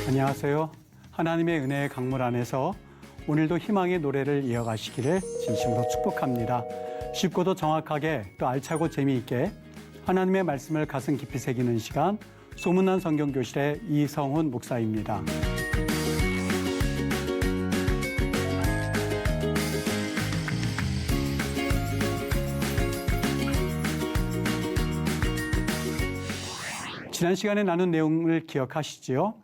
안녕하세요. 하나님의 은혜의 강물 안에서 오늘도 희망의 노래를 이어가시기를 진심으로 축복합니다. 쉽고도 정확하게 또 알차고 재미있게 하나님의 말씀을 가슴 깊이 새기는 시간, 소문난 성경교실의 이성훈 목사입니다. 지난 시간에 나눈 내용을 기억하시지요?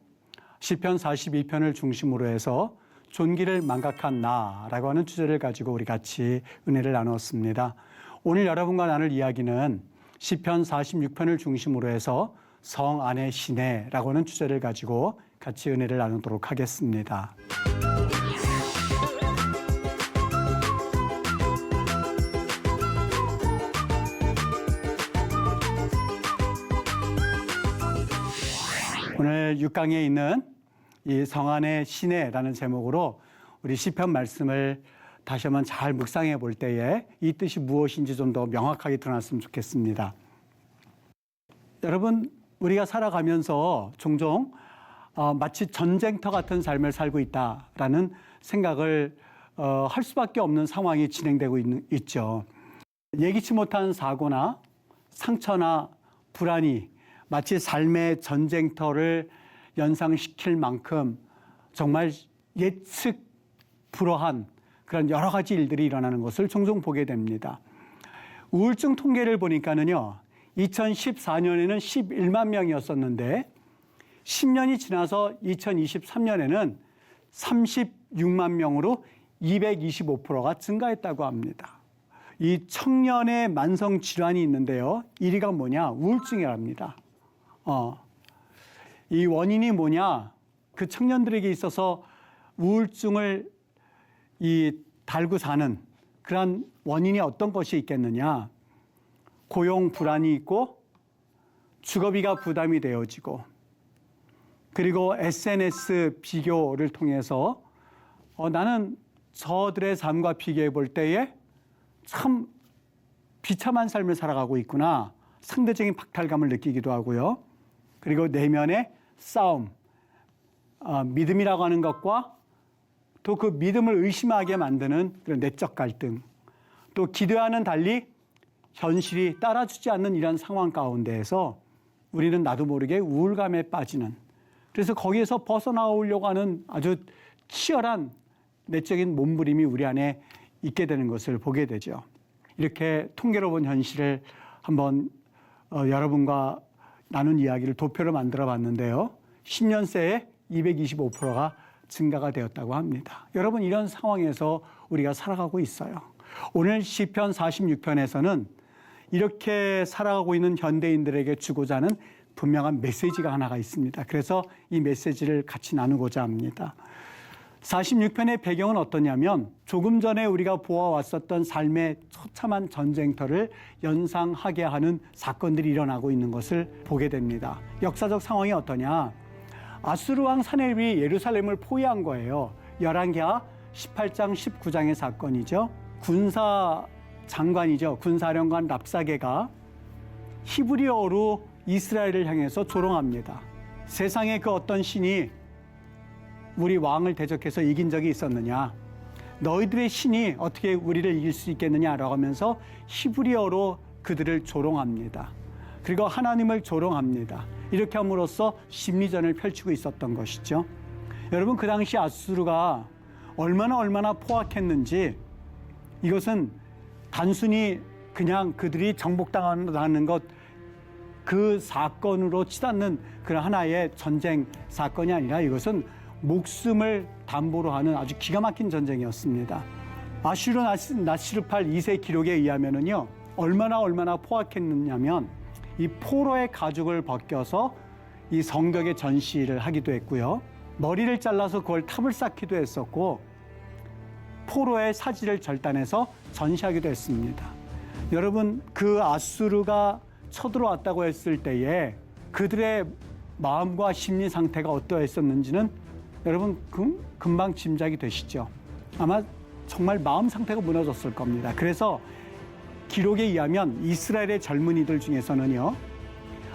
시편 42편을 중심으로 해서 존귀를 망각한 나라고 하는 주제를 가지고 우리 같이 은혜를 나눴습니다. 오늘 여러분과 나눌 이야기는 시편 46편을 중심으로 해서 성 안의 시내라고 하는 주제를 가지고 같이 은혜를 나누도록 하겠습니다. 오늘 6강에 있는 이 성안의 시내라는 제목으로 우리 시편 말씀을 다시 한번 잘 묵상해 볼 때에 이 뜻이 무엇인지 좀 더 명확하게 드러났으면 좋겠습니다. 여러분, 우리가 살아가면서 종종 마치 전쟁터 같은 삶을 살고 있다라는 생각을 할 수밖에 없는 상황이 진행되고 있죠. 예기치 못한 사고나 상처나 불안이 마치 삶의 전쟁터를 연상시킬 만큼 정말 예측 불허한 그런 여러 가지 일들이 일어나는 것을 종종 보게 됩니다. 우울증 통계를 보니까는요, 2014년에는 11만 명이었었는데 10년이 지나서 2023년에는 36만 명으로 225%가 증가했다고 합니다. 이 청년의 만성 질환이 있는데요, 1위가 뭐냐? 우울증이랍니다. 이 원인이 뭐냐? 그 청년들에게 있어서 우울증을 달고 사는 그런 원인이 어떤 것이 있겠느냐? 고용 불안이 있고 주거비가 부담이 되어지고 그리고 SNS 비교를 통해서 나는 저들의 삶과 비교해 볼 때에 참 비참한 삶을 살아가고 있구나. 상대적인 박탈감을 느끼기도 하고요. 그리고 내면의 싸움, 믿음이라고 하는 것과 또 그 믿음을 의심하게 만드는 그런 내적 갈등, 또 기대와는 달리 현실이 따라주지 않는 이런 상황 가운데에서 우리는 나도 모르게 우울감에 빠지는, 그래서 거기에서 벗어나오려고 하는 아주 치열한 내적인 몸부림이 우리 안에 있게 되는 것을 보게 되죠. 이렇게 통계로 본 현실을 한번 여러분과 나눈 이야기를 도표로 만들어 봤는데요. 10년 새에 225%가 증가가 되었다고 합니다. 여러분, 이런 상황에서 우리가 살아가고 있어요. 오늘 시편 46편에서는 이렇게 살아가고 있는 현대인들에게 주고자 하는 분명한 메시지가 하나가 있습니다. 그래서 이 메시지를 같이 나누고자 합니다. 46편의 배경은 어떠냐면 조금 전에 우리가 보아왔었던 삶의 처참한 전쟁터를 연상하게 하는 사건들이 일어나고 있는 것을 보게 됩니다. 역사적 상황이 어떠냐? 아수르 왕 사네립이 예루살렘을 포위한 거예요. 열왕기하 18장 19장의 사건이죠. 군사 장관이죠. 군사령관 랍사게가 히브리어로 이스라엘을 향해서 조롱합니다. 세상에 그 어떤 신이 우리 왕을 대적해서 이긴 적이 있었느냐? 너희들의 신이 어떻게 우리를 이길 수 있겠느냐라고 하면서 히브리어로 그들을 조롱합니다. 그리고 하나님을 조롱합니다. 이렇게 함으로써 심리전을 펼치고 있었던 것이죠. 여러분, 그 당시 아수르가 얼마나 포악했는지, 이것은 단순히 그냥 그들이 정복당하는 것, 그 사건으로 치닫는 그런 하나의 전쟁 사건이 아니라 이것은 목숨을 담보로 하는 아주 기가 막힌 전쟁이었습니다. 아슈르 나시르팔 2세 기록에 의하면은요, 얼마나 포악했느냐면 이 포로의 가죽을 벗겨서 이 성벽에 전시를 하기도 했고요. 머리를 잘라서 그걸 탑을 쌓기도 했었고, 포로의 사지를 절단해서 전시하기도 했습니다. 여러분, 그 아수르가 쳐들어왔다고 했을 때에 그들의 마음과 심리 상태가 어떠했었는지는 여러분 금방 짐작이 되시죠. 아마 정말 마음 상태가 무너졌을 겁니다. 그래서 기록에 의하면 이스라엘의 젊은이들 중에서는요,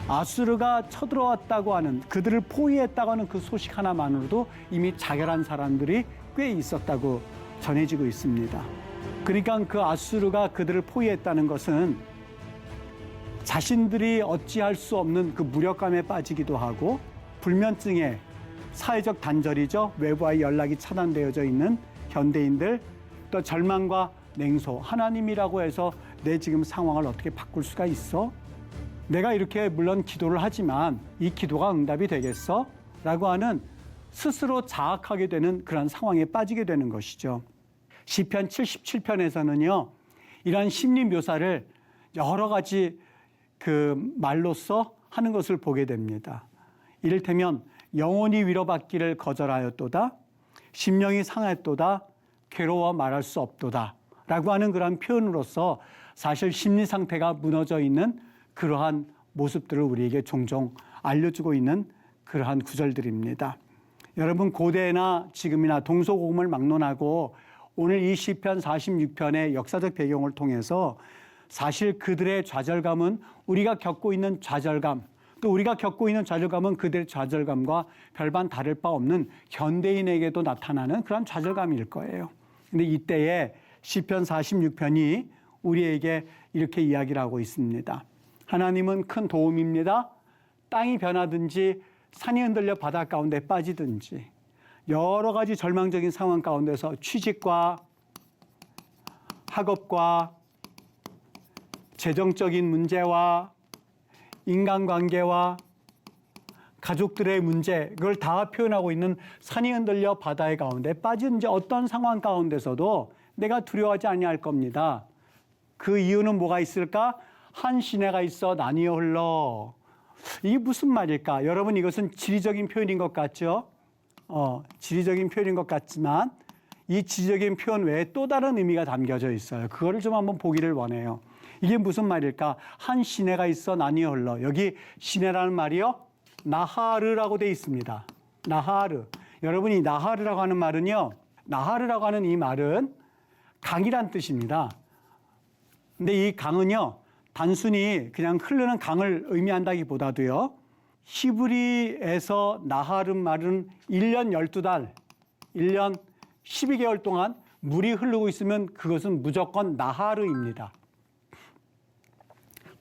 아수르가 쳐들어왔다고 하는, 그들을 포위했다고 하는 그 소식 하나만으로도 이미 자결한 사람들이 꽤 있었다고 전해지고 있습니다. 그러니까 그 아수르가 그들을 포위했다는 것은 자신들이 어찌할 수 없는 그 무력감에 빠지기도 하고, 불면증에, 사회적 단절이죠. 외부와의 연락이 차단되어져 있는 현대인들, 또 절망과 냉소, 하나님이라고 해서 내 지금 상황을 어떻게 바꿀 수가 있어? 내가 이렇게 물론 기도를 하지만 이 기도가 응답이 되겠어? 라고 하는 스스로 자학하게 되는 그런 상황에 빠지게 되는 것이죠. 시편 77편에서는요, 이러한 심리 묘사를 여러 가지 그 말로써 하는 것을 보게 됩니다. 이를테면 영혼이 위로받기를 거절하였도다, 심령이 상했도다, 괴로워 말할 수 없도다 라고 하는 그런 표현으로서 사실 심리 상태가 무너져 있는 그러한 모습들을 우리에게 종종 알려주고 있는 그러한 구절들입니다. 여러분, 고대나 지금이나 동서고금을 막론하고 오늘 이 시편 46편의 역사적 배경을 통해서 사실 그들의 좌절감은 우리가 겪고 있는 좌절감, 또 우리가 겪고 있는 좌절감은 그들의 좌절감과 별반 다를 바 없는 현대인에게도 나타나는 그런 좌절감일 거예요. 근데 이때에 시편 46편이 우리에게 이렇게 이야기를 하고 있습니다. 하나님은 큰 도움입니다. 땅이 변하든지 산이 흔들려 바다 가운데 빠지든지 여러 가지 절망적인 상황 가운데서 취직과 학업과 재정적인 문제와 인간관계와 가족들의 문제, 그걸 다 표현하고 있는 산이 흔들려 바다의 가운데 빠지든지 어떤 상황 가운데서도 내가 두려워하지 아니할 겁니다. 그 이유는 뭐가 있을까? 한 시내가 있어 나뉘어 흘러. 이게 무슨 말일까? 여러분, 이것은 지리적인 표현인 것 같죠? 지리적인 표현인 것 같지만 이 지리적인 표현 외에 또 다른 의미가 담겨져 있어요. 그거를 좀 한번 보기를 원해요. 이게 무슨 말일까? 한 시내가 있어 나뉘어 흘러. 여기 시내라는 말이요, 나하르라고 되어 있습니다. 나하르. 여러분이 나하르라고 하는 말은요, 나하르라고 하는 이 말은 강이란 뜻입니다. 근데 이 강은요, 단순히 그냥 흐르는 강을 의미한다기보다도요, 히브리에서 나하르 말은 1년 12달, 1년 12개월 동안 물이 흐르고 있으면 그것은 무조건 나하르입니다.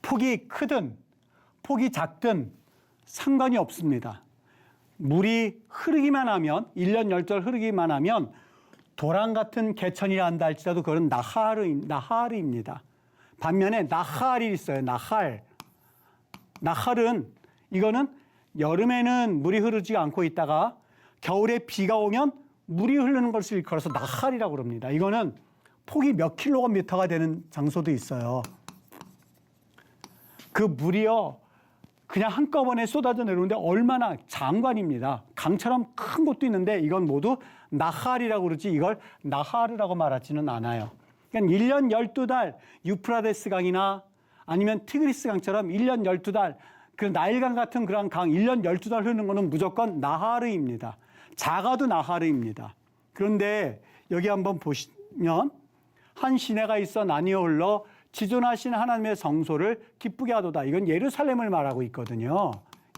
폭이 크든 폭이 작든 상관이 없습니다. 물이 흐르기만 하면, 1년 12달 흐르기만 하면 도랑 같은 개천이라 한다 할지라도 그건 나하르입니다. 반면에 나할이 있어요. 나할. 나할은 이거는 여름에는 물이 흐르지 않고 있다가 겨울에 비가 오면 물이 흐르는 것을 일컬어서 나할이라고 그럽니다. 이거는 폭이 몇 킬로미터가 되는 장소도 있어요. 그 물이요, 그냥 한꺼번에 쏟아져 내려오는데 얼마나 장관입니다. 강처럼 큰 곳도 있는데 이건 모두 나할이라고 그러지 이걸 나하르라고 말하지는 않아요. 그러니까 1년 12달 유프라데스 강이나 아니면 티그리스 강처럼 1년 12달 그 나일강 같은 그런 강 1년 12달 흐르는 거는 무조건 나하르입니다. 작아도 나하르입니다. 그런데 여기 한번 보시면 한 시내가 있어 나뉘어 흘러 지존하신 하나님의 성소를 기쁘게 하도다. 이건 예루살렘을 말하고 있거든요.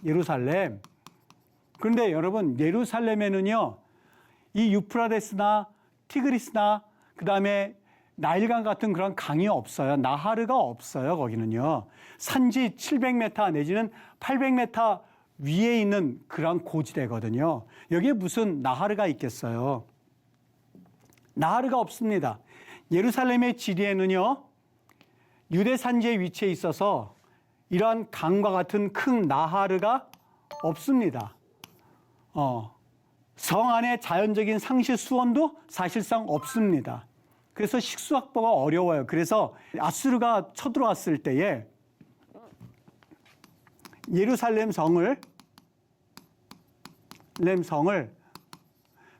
예루살렘. 그런데 여러분, 예루살렘에는요, 이 유프라데스나 티그리스나 그다음에 나일강 같은 그런 강이 없어요. 나하르가 없어요. 거기는요. 산지 700m 내지는 800m 위에 있는 그런 고지대거든요. 여기에 무슨 나하르가 있겠어요. 나하르가 없습니다. 예루살렘의 지리에는요, 유대 산지에 위치해 있어서 이러한 강과 같은 큰 나하르가 없습니다. 성 안에 자연적인 상시 수원도 사실상 없습니다. 그래서 식수 확보가 어려워요. 그래서 아수르가 쳐들어왔을 때에 예루살렘 성을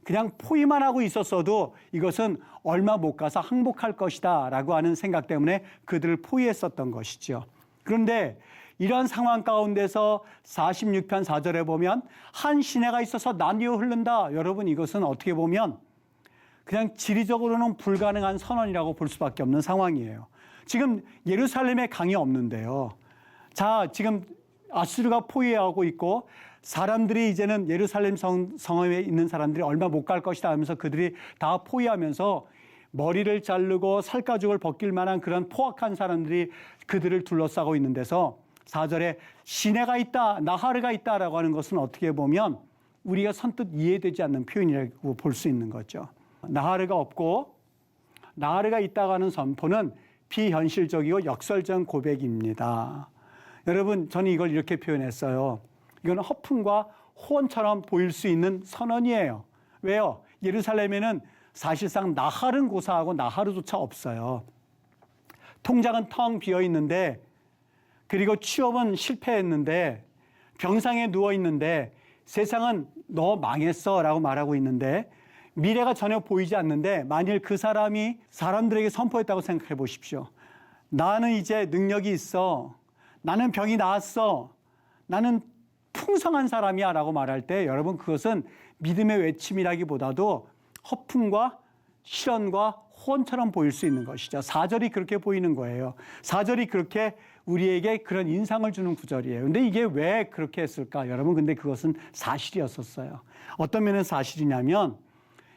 그냥 포위만 하고 있었어도 이것은 얼마 못 가서 항복할 것이다 라고 하는 생각 때문에 그들을 포위했었던 것이죠. 그런데 이러한 상황 가운데서 46편 4절에 보면 한 시내가 있어서 나뉘어 흐른다. 여러분 이것은 어떻게 보면 그냥 지리적으로는 불가능한 선언이라고 볼 수밖에 없는 상황이에요. 지금 예루살렘에 강이 없는데요. 자, 지금 아수르가 포위하고 있고 사람들이 이제는 예루살렘 성읍에 있는 사람들이 얼마 못 갈 것이다 하면서 그들이 다 포위하면서 머리를 자르고 살가죽을 벗길 만한 그런 포악한 사람들이 그들을 둘러싸고 있는 데서 4절에 시내가 있다, 나하르가 있다라고 하는 것은 어떻게 보면 우리가 선뜻 이해되지 않는 표현이라고 볼 수 있는 거죠. 나하르가 없고 나하르가 있다고 하는 선포는 비현실적이고 역설적 고백입니다. 여러분, 저는 이걸 이렇게 표현했어요. 이건 허풍과 호언처럼 보일 수 있는 선언이에요. 왜요? 예루살렘에는 사실상 나하른 고사하고 나하르조차 없어요. 통장은 텅 비어 있는데, 그리고 취업은 실패했는데, 병상에 누워 있는데, 세상은 너 망했어 라고 말하고 있는데, 미래가 전혀 보이지 않는데 만일 그 사람이 사람들에게 선포했다고 생각해 보십시오. 나는 이제 능력이 있어. 나는 병이 나았어. 나는 풍성한 사람이야 라고 말할 때 여러분 그것은 믿음의 외침이라기보다도 허풍과 실언과 호언처럼 보일 수 있는 것이죠. 4절이 그렇게 보이는 거예요. 4절이 그렇게 우리에게 그런 인상을 주는 구절이에요. 근데 이게 왜 그렇게 했을까? 여러분 근데 그것은 사실이었었어요. 어떤 면에서 사실이냐면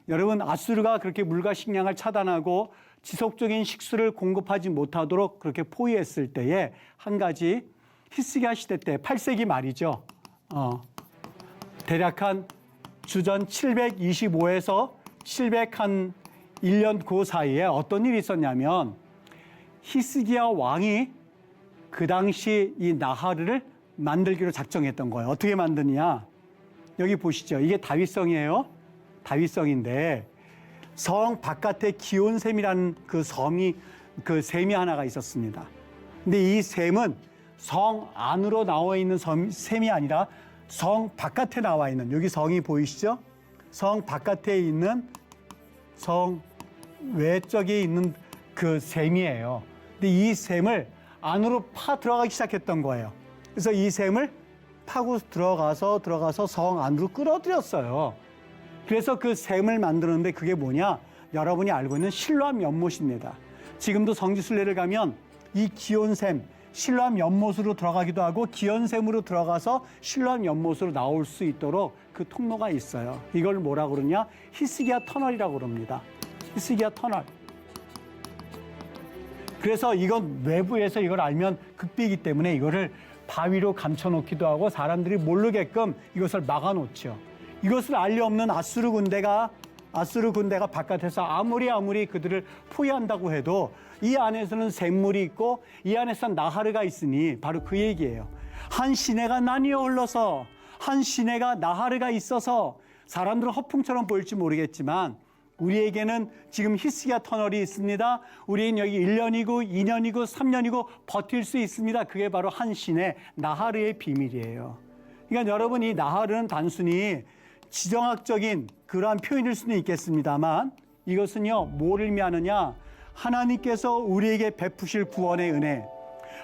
여러분 아수르가 그렇게 물과 식량을 차단하고 지속적인 식수를 공급하지 못하도록 그렇게 포위했을 때에 한 가지 히스기야 시대 때 8세기 말이죠. 대략 한 주전 725에서 701년 그 사이에 어떤 일이 있었냐면 히스기야 왕이 그 당시 이 나하르를 만들기로 작정했던 거예요. 어떻게 만드냐? 여기 보시죠. 이게 다윗성이에요. 다윗성인데 성 바깥에 기온샘이라는 그 샘이 하나가 있었습니다. 근데 이 샘은 성 안으로 나와 있는 샘이 아니라 성 바깥에 나와 있는, 여기 성이 보이시죠? 성 바깥에 있는 성 외쪽에 있는 그 샘이에요. 근데 이 샘을 안으로 파 들어가기 시작했던 거예요. 그래서 이 샘을 파고 들어가서 성 안으로 끌어들였어요. 그래서 그 샘을 만드는데 그게 뭐냐? 여러분이 알고 있는 실로암 연못입니다. 지금도 성지순례를 가면 이 기온샘, 실로암 연못으로 들어가기도 하고 기온샘으로 들어가서 실로암 연못으로 나올 수 있도록 그 통로가 있어요. 이걸 뭐라고 그러냐? 히스기야 터널이라고 그럽니다. 히스기야 터널. 그래서 이건 외부에서 이걸 알면 극비이기 때문에 이거를 바위로 감춰놓기도 하고 사람들이 모르게끔 이것을 막아놓죠. 이것을 알리 없는 아수르 군대가 바깥에서 아무리 그들을 포위한다고 해도 이 안에서는 샘물이 있고 이 안에서는 나하르가 있으니 바로 그 얘기예요. 한 시내가 나뉘어 흘러서 한 시내가 나하르가 있어서 사람들은 허풍처럼 보일지 모르겠지만 우리에게는 지금 히스기야 터널이 있습니다. 우리는 여기 1년이고 2년이고 3년이고 버틸 수 있습니다. 그게 바로 한 시내 나하르의 비밀이에요. 그러니까 여러분 이 나하르는 단순히 지정학적인 그러한 표현일 수는 있겠습니다만 이것은요 뭘 의미하느냐? 하나님께서 우리에게 베푸실 구원의 은혜,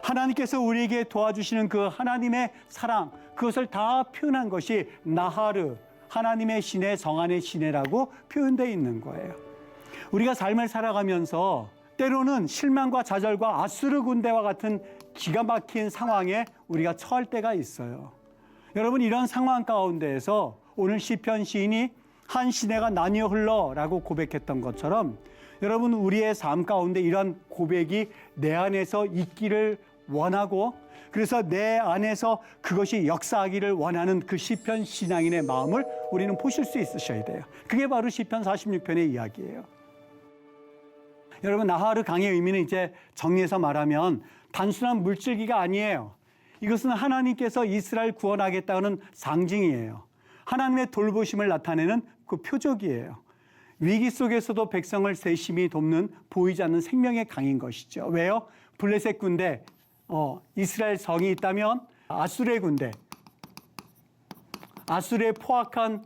하나님께서 우리에게 도와주시는 그 하나님의 사랑, 그것을 다 표현한 것이 나하르, 하나님의 시내, 정한의 시내라고 표현되어 있는 거예요. 우리가 삶을 살아가면서 때로는 실망과 좌절과 아수르 군대와 같은 기가 막힌 상황에 우리가 처할 때가 있어요. 여러분 이런 상황 가운데에서 오늘 시편 시인이 한 시내가 나뉘어 흘러라고 고백했던 것처럼 여러분 우리의 삶 가운데 이런 고백이 내 안에서 있기를 원하고 그래서 내 안에서 그것이 역사하기를 원하는 그 시편 신앙인의 마음을 우리는 보실 수 있으셔야 돼요. 그게 바로 시편 46편의 이야기예요. 여러분 나하르 강의 의미는 이제 정리해서 말하면 단순한 물질기가 아니에요. 이것은 하나님께서 이스라엘 구원하겠다는 상징이에요. 하나님의 돌보심을 나타내는 그 표적이에요. 위기 속에서도 백성을 세심히 돕는 보이지 않는 생명의 강인 것이죠. 왜요? 블레셋 군대, 이스라엘 성이 있다면 아수르의 군대, 아수르의 포악한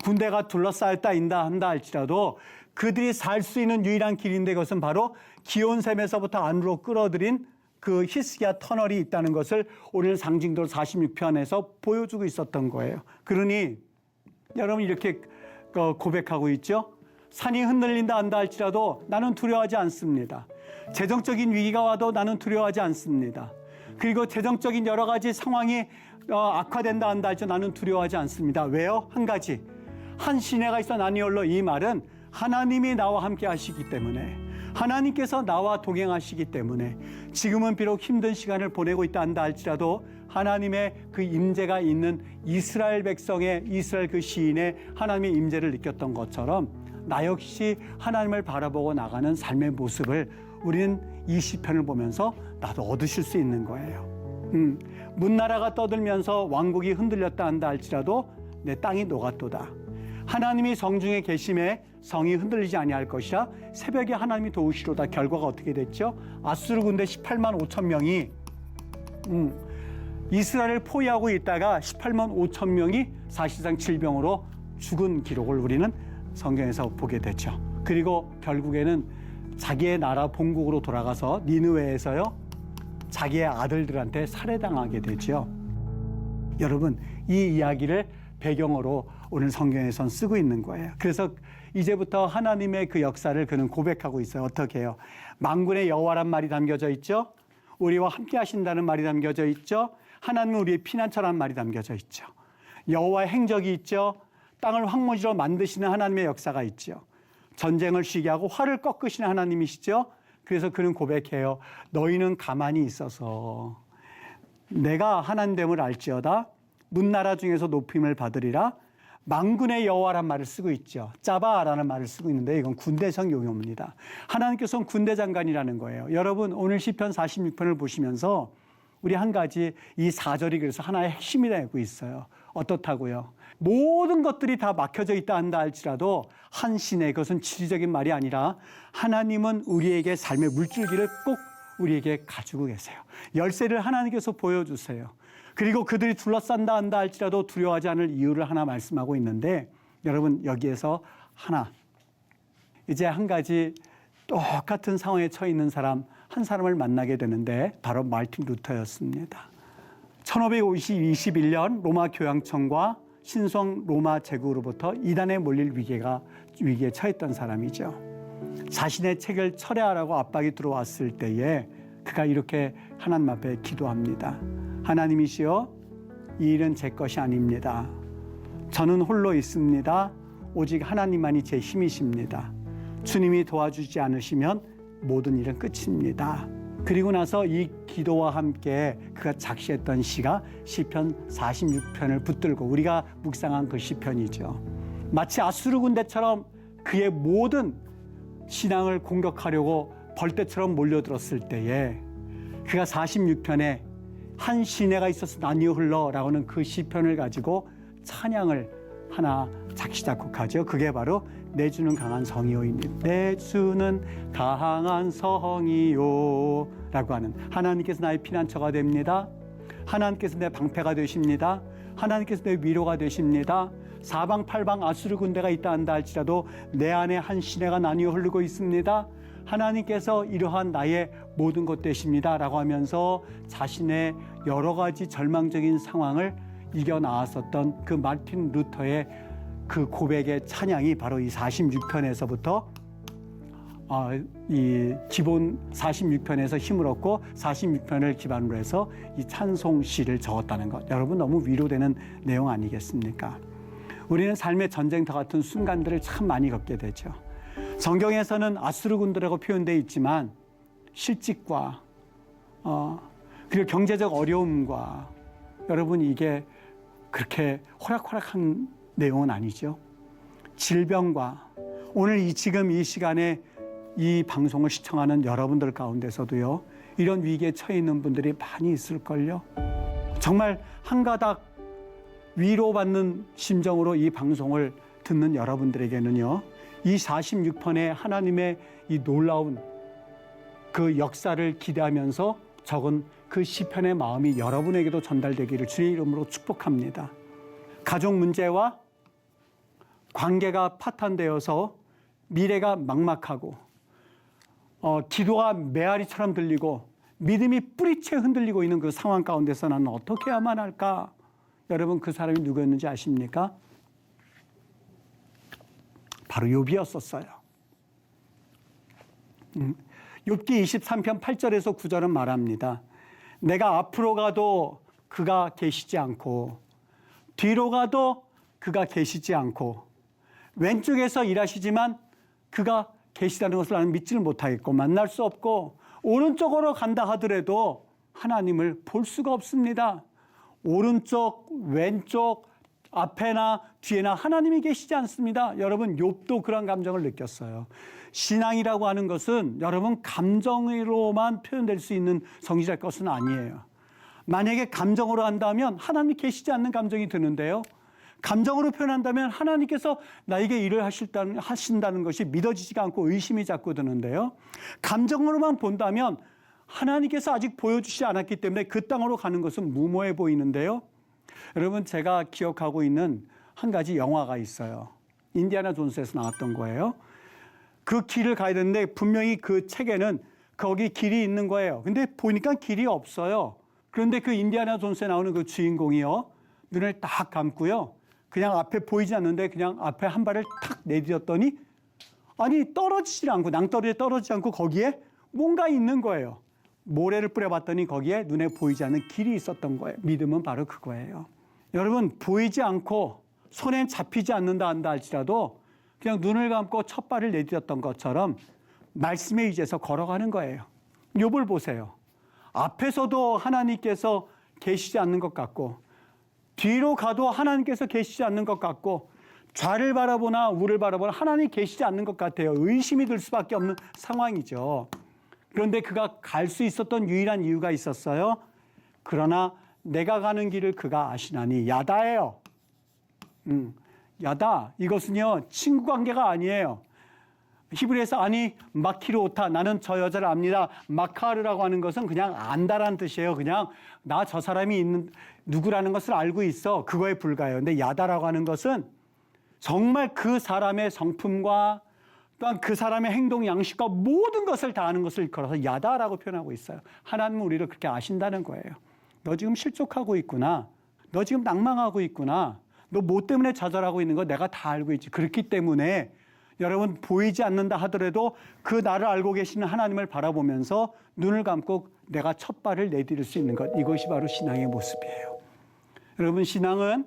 군대가 둘러싸였다 한다 할지라도 그들이 살 수 있는 유일한 길인데 그것은 바로 기온샘에서부터 안으로 끌어들인 그 히스기야 터널이 있다는 것을 오늘 상징도로 46편에서 보여주고 있었던 거예요. 그러니 여러분 이렇게 고백하고 있죠. 산이 흔들린다 한다 할지라도 나는 두려워하지 않습니다. 재정적인 위기가 와도 나는 두려워하지 않습니다. 그리고 재정적인 여러 가지 상황이 악화된다 한다 할지라도 나는 두려워하지 않습니다. 왜요? 한 가지. 한 시내가 있어 나니 홀로, 이 말은 하나님이 나와 함께 하시기 때문에, 하나님께서 나와 동행하시기 때문에 지금은 비록 힘든 시간을 보내고 있다 한다 할지라도 하나님의 그 임재가 있는 이스라엘 백성의, 이스라엘 그 시인의 하나님의 임재를 느꼈던 것처럼 나 역시 하나님을 바라보고 나가는 삶의 모습을 우리는 이 시편을 보면서 나도 얻으실 수 있는 거예요. 문나라가 떠들면서 왕국이 흔들렸다 한다 할지라도 내 땅이 녹았도다. 하나님이 성중에 계심에 성이 흔들리지 아니할 것이라. 새벽에 하나님이 도우시로다. 결과가 어떻게 됐죠? 아수르 군대 18만 5천 명이 이스라엘을 포위하고 있다가 18만 5천 명이 사실상 질병으로 죽은 기록을 우리는 성경에서 보게 됐죠. 그리고 결국에는 자기의 나라 본국으로 돌아가서 니느웨에서요, 자기의 아들들한테 살해당하게 되죠. 여러분, 이 이야기를 배경으로 오늘 성경에선 쓰고 있는 거예요. 그래서 이제부터 하나님의 그 역사를 그는 고백하고 있어요. 어떻게 해요? 만군의 여호와란 말이 담겨져 있죠. 우리와 함께 하신다는 말이 담겨져 있죠. 하나님은 우리의 피난처라는 말이 담겨져 있죠. 여호와의 행적이 있죠. 땅을 황무지로 만드시는 하나님의 역사가 있죠. 전쟁을 쉬게 하고 화를 꺾으시는 하나님이시죠. 그래서 그는 고백해요. 너희는 가만히 있어서 내가 하나님됨을 알지어다. 문나라 중에서 높임을 받으리라. 만군의 여호와란 말을 쓰고 있죠. 짜바라는 말을 쓰고 있는데 이건 군대성 용어입니다. 하나님께서는 군대 장관이라는 거예요. 여러분, 오늘 시편 46편을 보시면서 우리 한 가지 이 4절이 그래서 하나의 핵심이 되고 있어요. 어떻다고요? 모든 것들이 다 막혀져 있다 한다 할지라도 한 신의, 그것은 지리적인 말이 아니라 하나님은 우리에게 삶의 물줄기를 꼭 우리에게 가지고 계세요. 열쇠를 하나님께서 보여주세요. 그리고 그들이 둘러싼다 한다 할지라도 두려워하지 않을 이유를 하나 말씀하고 있는데, 여러분 여기에서 하나, 이제 한 가지 똑같은 상황에 처해 있는 사람 한 사람을 만나게 되는데 바로 마르틴 루터였습니다. 1521년 로마 교황청과 신성 로마 제국으로부터 이단에 몰릴 위기에 처했던 사람이죠. 자신의 책을 철회하라고 압박이 들어왔을 때에 그가 이렇게 하나님 앞에 기도합니다. 하나님이시여, 이 일은 제 것이 아닙니다. 저는 홀로 있습니다. 오직 하나님만이 제 힘이십니다. 주님이 도와주지 않으시면 모든 일은 끝입니다. 그리고 나서 이 기도와 함께 그가 작시했던 시가 시편 46편을 붙들고 우리가 묵상한 그 시편이죠. 마치 아수르 군대처럼 그의 모든 신앙을 공격하려고 벌떼처럼 몰려들었을 때에 그가 46편에 한 시내가 있어서 나뉘어 흘러라고 하는 그 시편을 가지고 찬양을 하나 작시 작곡하죠. 그게 바로 내 주는 강한 성이요입니다. 내 주는 강한 성이요 라고 하는, 하나님께서 나의 피난처가 됩니다. 하나님께서 내 방패가 되십니다. 하나님께서 내 위로가 되십니다. 사방팔방 아수르 군대가 있다 한다 할지라도 내 안에 한 시내가 나뉘어 흐르고 있습니다. 하나님께서 이러한 나의 모든 것 되십니다 라고 하면서 자신의 여러 가지 절망적인 상황을 이겨나왔었던 그 마르틴 루터의 그 고백의 찬양이 바로 이 46편에서부터 이 기본 46편에서 힘을 얻고 46편을 기반으로 해서 이 찬송시를 적었다는 것, 여러분 너무 위로되는 내용 아니겠습니까? 우리는 삶의 전쟁터 같은 순간들을 참 많이 겪게 되죠. 성경에서는 아수르 군대라고 표현되어 있지만 실직과 그리고 경제적 어려움과, 여러분 이게 그렇게 호락호락한 내용은 아니죠. 질병과, 오늘 지금 이 시간에 이 방송을 시청하는 여러분들 가운데서도요, 이런 위기에 처해 있는 분들이 많이 있을걸요. 정말 한 가닥 위로받는 심정으로 이 방송을 듣는 여러분들에게는요, 이 46편의 하나님의 이 놀라운 그 역사를 기대하면서 적은 그 시편의 마음이 여러분에게도 전달되기를 주의 이름으로 축복합니다. 가족 문제와 관계가 파탄되어서 미래가 막막하고 기도가 메아리처럼 들리고 믿음이 뿌리채 흔들리고 있는 그 상황 가운데서 나는 어떻게 해야만 할까? 여러분, 그 사람이 누구였는지 아십니까? 바로 욥이었었어요. 욥기 23편 8절에서 9절은 말합니다. 내가 앞으로 가도 그가 계시지 않고 뒤로 가도 그가 계시지 않고 왼쪽에서 일하시지만 그가 계시다는 것을 나는 믿지를 못하겠고 만날 수 없고 오른쪽으로 간다 하더라도 하나님을 볼 수가 없습니다. 오른쪽, 왼쪽, 앞에나 뒤에나 하나님이 계시지 않습니다. 여러분, 욥도 그런 감정을 느꼈어요. 신앙이라고 하는 것은 여러분 감정으로만 표현될 수 있는 성질의 것은 아니에요. 만약에 감정으로 한다면 하나님이 계시지 않는 감정이 드는데요. 감정으로 표현한다면 하나님께서 나에게 일을 하신다는 것이 믿어지지가 않고 의심이 자꾸 드는데요. 감정으로만 본다면 하나님께서 아직 보여주시지 않았기 때문에 그 땅으로 가는 것은 무모해 보이는데요. 여러분, 제가 기억하고 있는 한 가지 영화가 있어요. 인디아나 존스에서 나왔던 거예요. 그 길을 가야 되는데 분명히 그 책에는 거기 길이 있는 거예요. 근데 보니까 길이 없어요. 그런데 그 인디아나 존스에 나오는 그 주인공이요, 눈을 딱 감고요, 그냥 앞에 보이지 않는데 그냥 앞에 한 발을 탁 내딛었더니 아니 떨어지지 않고 낭떠러지에 떨어지지 않고 거기에 뭔가 있는 거예요. 모래를 뿌려봤더니 거기에 눈에 보이지 않는 길이 있었던 거예요. 믿음은 바로 그거예요. 여러분, 보이지 않고 손엔 잡히지 않는다 한다 할지라도 그냥 눈을 감고 첫 발을 내딛었던 것처럼 말씀에 의지해서 걸어가는 거예요. 욥을 보세요. 앞에서도 하나님께서 계시지 않는 것 같고 뒤로 가도 하나님께서 계시지 않는 것 같고 좌를 바라보나 우를 바라보나 하나님이 계시지 않는 것 같아요. 의심이 들 수밖에 없는 상황이죠. 그런데 그가 갈 수 있었던 유일한 이유가 있었어요. 그러나 내가 가는 길을 그가 아시나니. 야다예요. 야다. 이것은요, 친구 관계가 아니에요. 히브리에서 아니 마키르오타, 나는 저 여자를 압니다. 마카르라고 하는 것은 그냥 안다라는 뜻이에요. 그냥 나 저 사람이 있는 누구라는 것을 알고 있어. 그거에 불과해요. 근데 야다라고 하는 것은 정말 그 사람의 성품과 또한 그 사람의 행동 양식과 모든 것을 다 아는 것을 걸어서 야다라고 표현하고 있어요. 하나님은 우리를 그렇게 아신다는 거예요. 너 지금 실족하고 있구나. 너 지금 낭망하고 있구나. 너 뭐 때문에 좌절하고 있는 거 내가 다 알고 있지. 그렇기 때문에 여러분, 보이지 않는다 하더라도 그 나를 알고 계시는 하나님을 바라보면서 눈을 감고 내가 첫 발을 내디딜 수 있는 것, 이것이 바로 신앙의 모습이에요. 여러분, 신앙은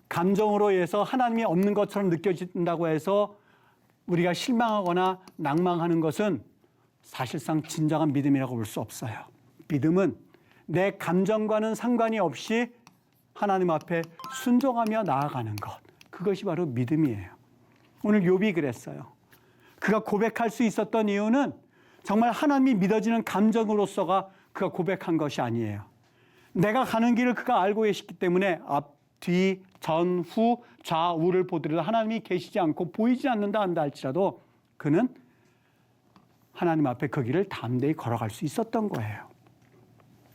감정으로 해서 하나님이 없는 것처럼 느껴진다고 해서 우리가 실망하거나 낭망하는 것은 사실상 진정한 믿음이라고 볼 수 없어요. 믿음은 내 감정과는 상관이 없이 하나님 앞에 순종하며 나아가는 것, 그것이 바로 믿음이에요. 오늘 욥이 그랬어요. 그가 고백할 수 있었던 이유는 정말 하나님이 믿어지는 감정으로서가 그가 고백한 것이 아니에요. 내가 가는 길을 그가 알고 계시기 때문에 앞, 뒤, 전, 후, 좌우를 보더라도 하나님이 계시지 않고 보이지 않는다 한다 할지라도 그는 하나님 앞에 그 길을 담대히 걸어갈 수 있었던 거예요.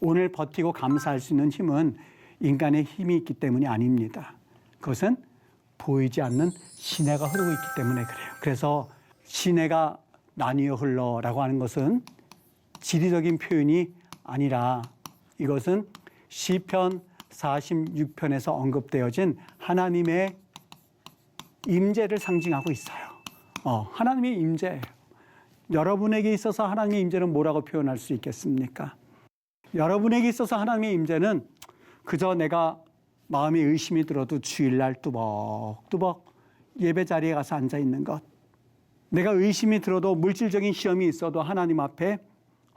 오늘 버티고 감사할 수 있는 힘은 인간의 힘이 있기 때문이 아닙니다. 그것은 보이지 않는 시내가 흐르고 있기 때문에 그래요. 그래서 시내가 나뉘어 흘러라고 하는 것은 지리적인 표현이 아니라 이것은 시편 46편에서 언급되어진 하나님의 임재를 상징하고 있어요. 하나님의 임재예요. 여러분에게 있어서 하나님의 임재는 뭐라고 표현할 수 있겠습니까? 여러분에게 있어서 하나님의 임재는 그저 내가 마음에 의심이 들어도 주일날 뚜벅뚜벅 예배 자리에 가서 앉아 있는 것. 내가 의심이 들어도 물질적인 시험이 있어도 하나님 앞에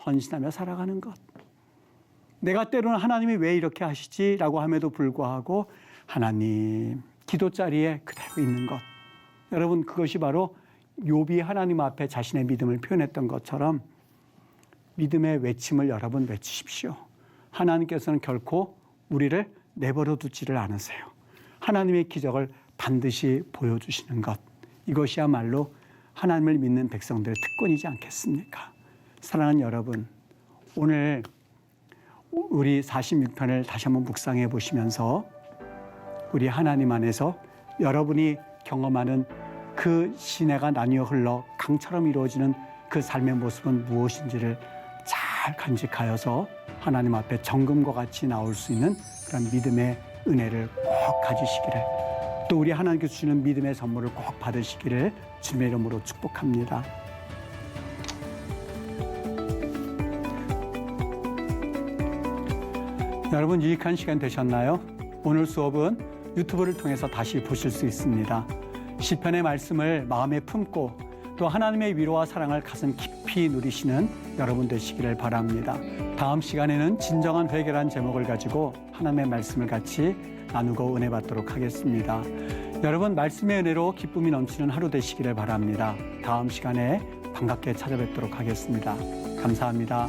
헌신하며 살아가는 것. 내가 때로는 하나님이 왜 이렇게 하시지라고 함에도 불구하고 하나님 기도 자리에 그대로 있는 것. 여러분, 그것이 바로 욥이 하나님 앞에 자신의 믿음을 표현했던 것처럼 믿음의 외침을 여러분 외치십시오. 하나님께서는 결코 우리를 내버려 두지를 않으세요. 하나님의 기적을 반드시 보여주시는 것. 이것이야말로 하나님을 믿는 백성들의 특권이지 않겠습니까? 사랑하는 여러분, 오늘 우리 46편을 다시 한번 묵상해 보시면서 우리 하나님 안에서 여러분이 경험하는 그 시내가 나뉘어 흘러 강처럼 이루어지는 그 삶의 모습은 무엇인지를 잘 잘 간직하여서 하나님 앞에 정금과 같이 나올 수 있는 그런 믿음의 은혜를 꼭 가지시기를, 또 우리 하나님께 주시는 믿음의 선물을 꼭 받으시기를 주님의 이름으로 축복합니다. 여러분, 유익한 시간 되셨나요? 오늘 수업은 유튜브를 통해서 다시 보실 수 있습니다. 시편의 말씀을 마음에 품고 또 하나님의 위로와 사랑을 가슴 깊이 누리시는 여러분 되시기를 바랍니다. 다음 시간에는 진정한 회개라는 제목을 가지고 하나님의 말씀을 같이 나누고 은혜 받도록 하겠습니다. 여러분, 말씀의 은혜로 기쁨이 넘치는 하루 되시기를 바랍니다. 다음 시간에 반갑게 찾아뵙도록 하겠습니다. 감사합니다.